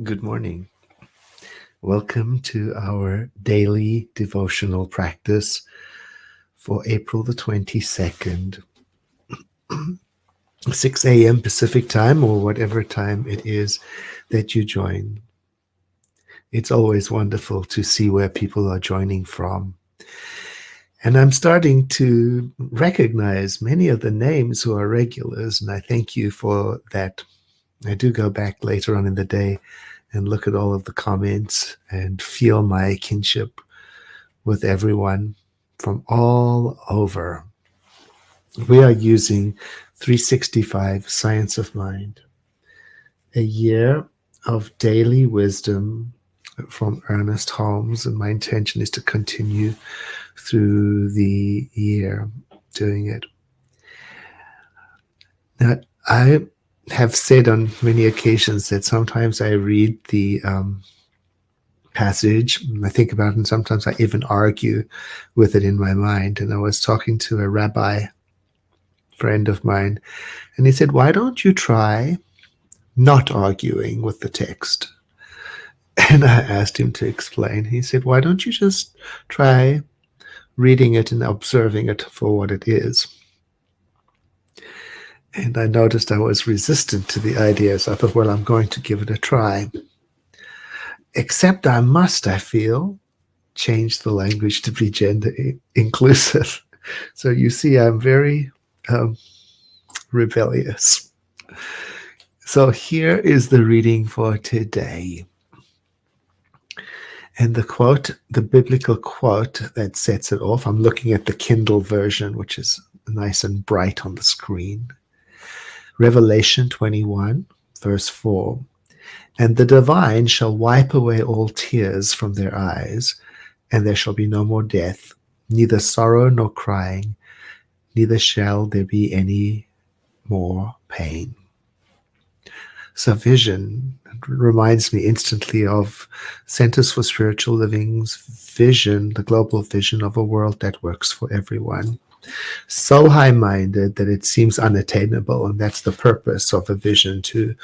Good morning. Welcome to our daily devotional practice for April the 22nd, 6 a.m. Pacific time, or whatever time it is that you join. It's always wonderful to see where people are joining from. And I'm starting to recognize many of the names who are regulars, and I thank you for that. I do go back later on in the day and look at all of the comments and feel my kinship with everyone from all over. We are using 365 Science of Mind, a year of daily wisdom from Ernest Holmes, and my intention is to continue through the year doing it. Now, I have said on many occasions that sometimes I read the passage, and I think about it, and sometimes I even argue with it in my mind. And I was talking to a rabbi friend of mine, and he said, "Why don't you try not arguing with the text?" And I asked him to explain. He said, "Why don't you just try reading it and observing it for what it is?" And I noticed I was resistant to the idea, so I thought, well, I'm going to give it a try. Except I must, I feel, change the language to be gender inclusive. So you see, I'm very rebellious. So here is the reading for today. And the quote, the biblical quote that sets it off, I'm looking at the Kindle version, which is nice and bright on the screen. Revelation 21, verse 4. "And the divine shall wipe away all tears from their eyes, and there shall be no more death, neither sorrow nor crying, neither shall there be any more pain." So vision reminds me instantly of Centers for Spiritual Living's vision, the global vision of a world that works for everyone. So high-minded that it seems unattainable, and that's the purpose of a vision, to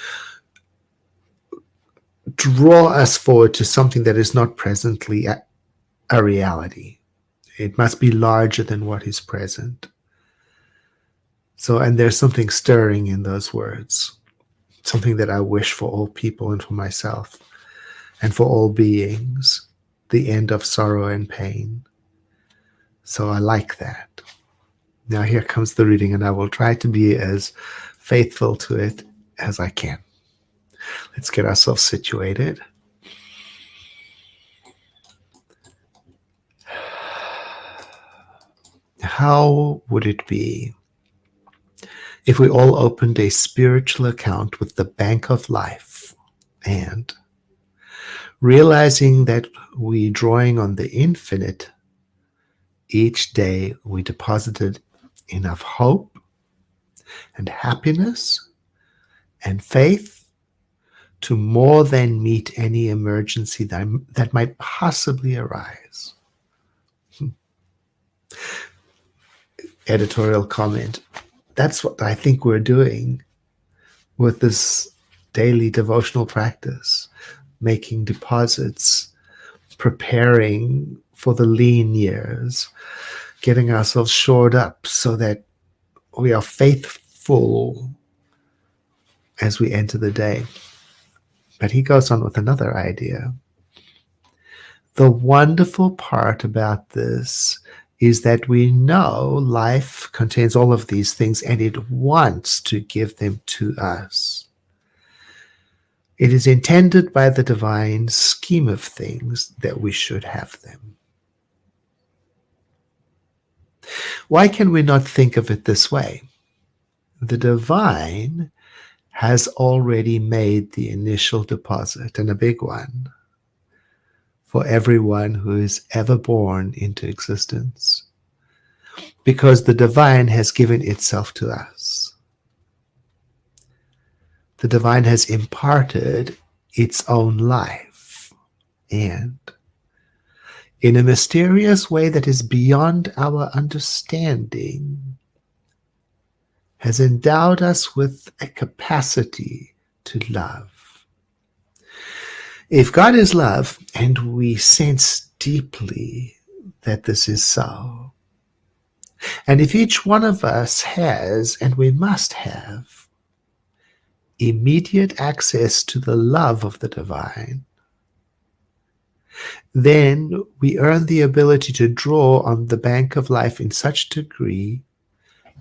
draw us forward to something that is not presently a reality. It must be larger than what is present. So, and there's something stirring in those words, something that I wish for all people and for myself and for all beings, the end of sorrow and pain. So I like that. Now here comes the reading, and I will try to be as faithful to it as I can. Let's get ourselves situated. How would it be if we all opened a spiritual account with the Bank of Life, and realizing that we, drawing on the infinite, each day we deposited enough hope and happiness and faith to more than meet any emergency that might possibly arise? Editorial comment. That's what I think we're doing with this daily devotional practice, making deposits, preparing for the lean years, getting ourselves shored up so that we are faithful as we enter the day. But he goes on with another idea. The wonderful part about this is that we know life contains all of these things, and it wants to give them to us. It is intended by the divine scheme of things that we should have them. Why can we not think of it this way? The divine has already made the initial deposit, and a big one, for everyone who is ever born into existence, because the divine has given itself to us. The divine has imparted its own life, and in a mysterious way that is beyond our understanding, has endowed us with a capacity to love. If God is love and we sense deeply that this is so, and if each one of us has, and we must have, immediate access to the love of the divine, then we earn the ability to draw on the bank of life in such degree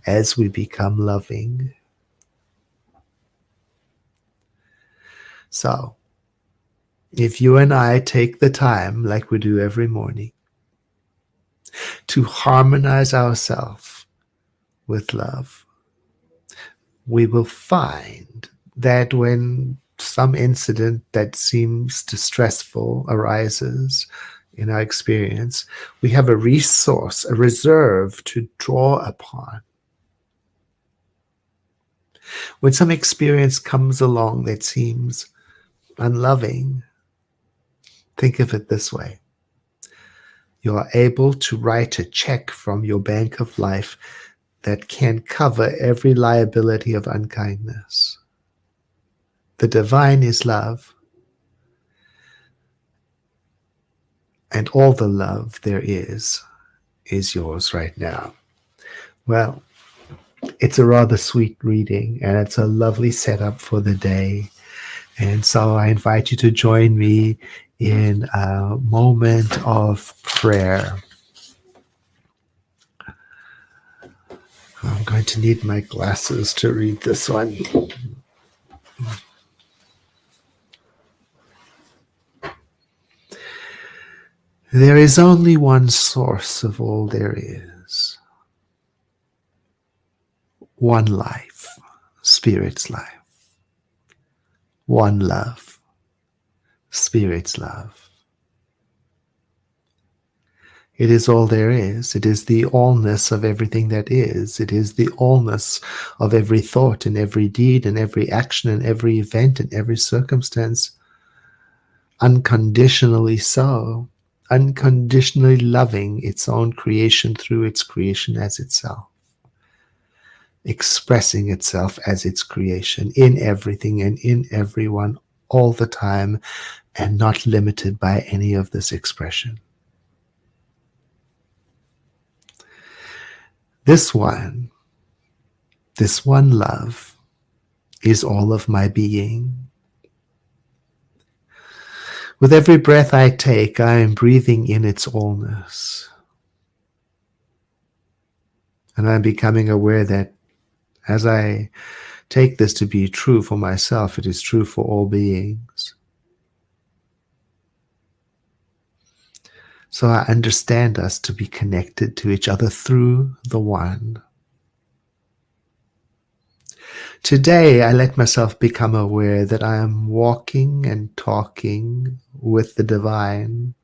as we become loving. So, if you and I take the time, like we do every morning, to harmonize ourselves with love, we will find that when some incident that seems distressful arises in our experience, we have a resource, a reserve to draw upon. When some experience comes along that seems unloving, think of it this way. You are able to write a check from your bank of life that can cover every liability of unkindness. The divine is love, and all the love there is yours right now. Well, it's a rather sweet reading, and it's a lovely setup for the day. And so I invite you to join me in a moment of prayer. I'm going to need my glasses to read this one. There is only one source of all there is. One life, Spirit's life. One love, Spirit's love. It is all there is. It is the allness of everything that is. It is the allness of every thought and every deed and every action and every event and every circumstance. Unconditionally so. Unconditionally loving its own creation through its creation as itself. Expressing itself as its creation in everything and in everyone all the time, and not limited by any of this expression. This one love is all of my being. With every breath I take, I am breathing in its allness. And I'm becoming aware that as I take this to be true for myself, it is true for all beings. So I understand us to be connected to each other through the one. Today, I let myself become aware that I am walking and talking with the divine.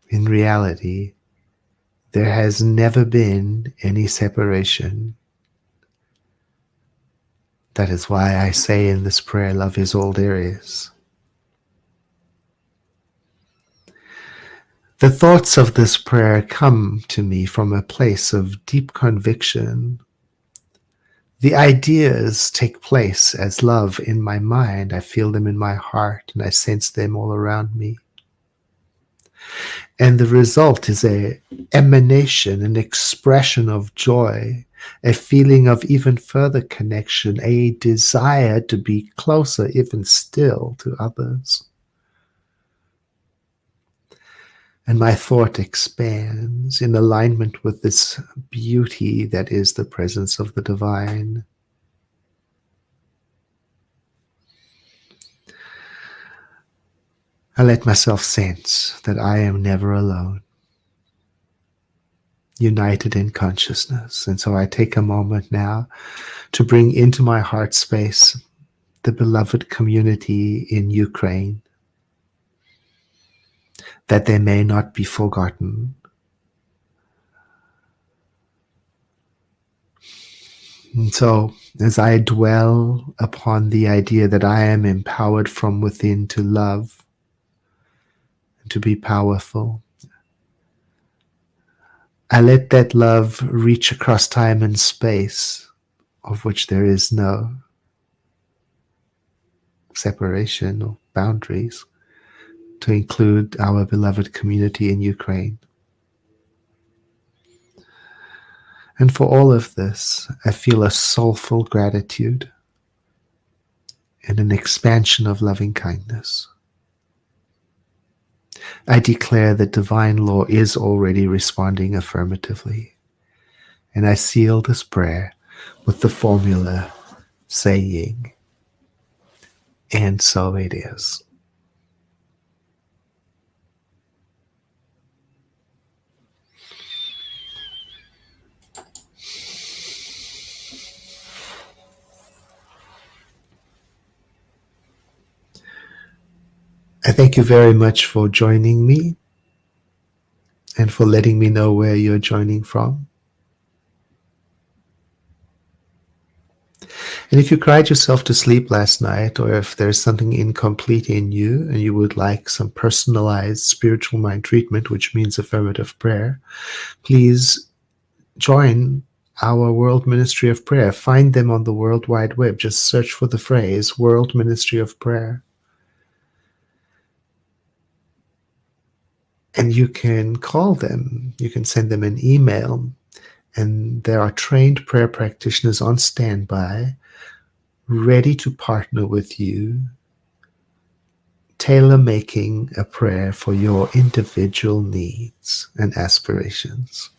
In reality, there has never been any separation. That is why I say in this prayer, love is all there is. The thoughts of this prayer come to me from a place of deep conviction. The ideas take place as love in my mind. I feel them in my heart and I sense them all around me. And the result is an emanation, an expression of joy, a feeling of even further connection, a desire to be closer, even still, to others. And my thought expands in alignment with this beauty that is the presence of the divine. I let myself sense that I am never alone, united in consciousness. And so I take a moment now to bring into my heart space the beloved community in Ukraine, that they may not be forgotten. And so, as I dwell upon the idea that I am empowered from within to love, and to be powerful, I let that love reach across time and space, of which there is no. separation or boundaries, to include our beloved community in Ukraine. And for all of this, I feel a soulful gratitude and an expansion of loving kindness. I declare that divine law is already responding affirmatively. And I seal this prayer with the formula saying, and so it is. I thank you very much for joining me and for letting me know where you're joining from. And if you cried yourself to sleep last night, or if there's something incomplete in you and you would like some personalized spiritual mind treatment, which means affirmative prayer, please join our World Ministry of Prayer. Find them on the World Wide Web. Just search for the phrase World Ministry of Prayer. And you can call them, you can send them an email, and there are trained prayer practitioners on standby, ready to partner with you, tailor making a prayer for your individual needs and aspirations.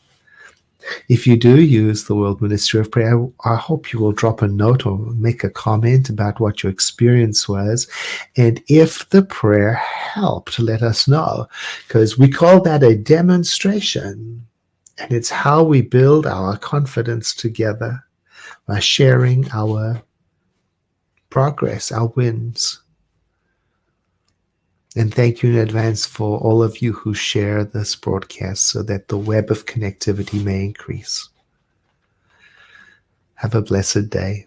If you do use the World Ministry of Prayer, I hope you will drop a note or make a comment about what your experience was. And if the prayer helped, let us know, because we call that a demonstration. And it's how we build our confidence together by sharing our progress, our wins. And thank you in advance for all of you who share this broadcast so that the web of connectivity may increase. Have a blessed day.